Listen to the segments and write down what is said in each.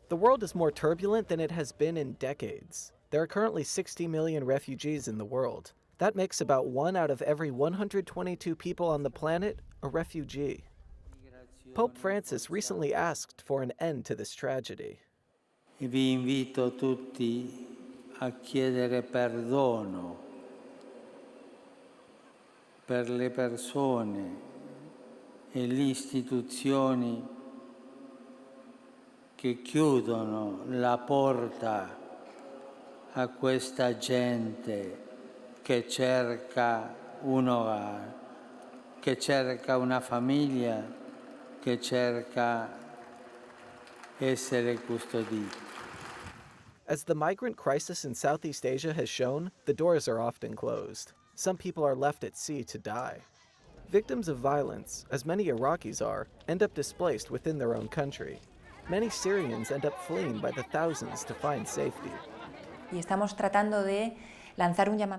The world is more turbulent than it has been in decades. There are currently 60 million refugees in the world. That makes about 1 out of every 122 people on the planet a refugee. Pope Francis recently asked for an end to this tragedy. Vi invito tutti a chiedere perdono per le persone e le istituzioni che chiudono la porta a questa gente che cerca un hogar, che cerca una famiglia, che cerca essere custodito. As the migrant crisis in Southeast Asia has shown, the doors are often closed. Some people are left at sea to die. Victims of violence, as many Iraqis are, end up displaced within their own country. Many Syrians end up fleeing by the thousands to find safety.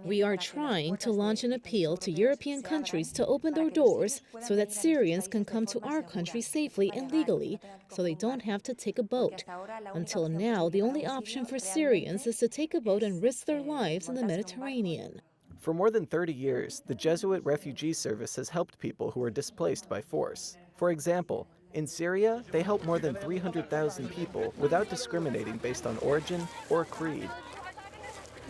We are trying to launch an appeal to European countries to open their doors so that Syrians can come to our country safely and legally, so they don't have to take a boat. Until now, the only option for Syrians is to take a boat and risk their lives in the Mediterranean. For more than 30 years, the Jesuit Refugee Service has helped people who are displaced by force. For example, in Syria, they help more than 300,000 people without discriminating based on origin or creed.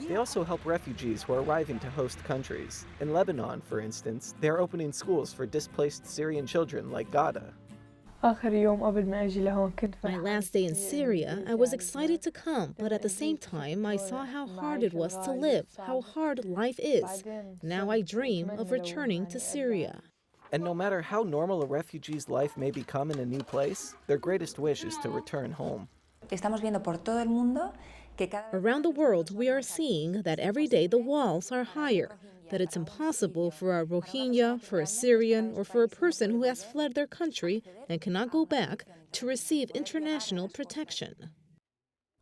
They also help refugees who are arriving to host countries. In Lebanon, for instance, they are opening schools for displaced Syrian children like Ghada. My last day in Syria, I was excited to come, but at the same time, I saw how hard it was to live, how hard life is. Now I dream of returning to Syria. And no matter how normal a refugee's life may become in a new place, their greatest wish is to return home. Around the world, we are seeing that every day the walls are higher, that it's impossible for a Rohingya, for a Syrian, or for a person who has fled their country and cannot go back to receive international protection.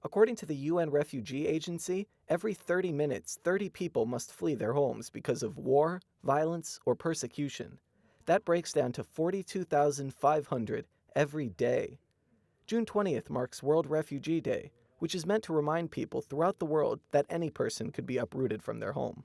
According to the UN Refugee Agency, every 30 minutes, 30 people must flee their homes because of war, violence, or persecution. That breaks down to 42,500 every day. June 20th marks World Refugee Day, which is meant to remind people throughout the world that any person could be uprooted from their home.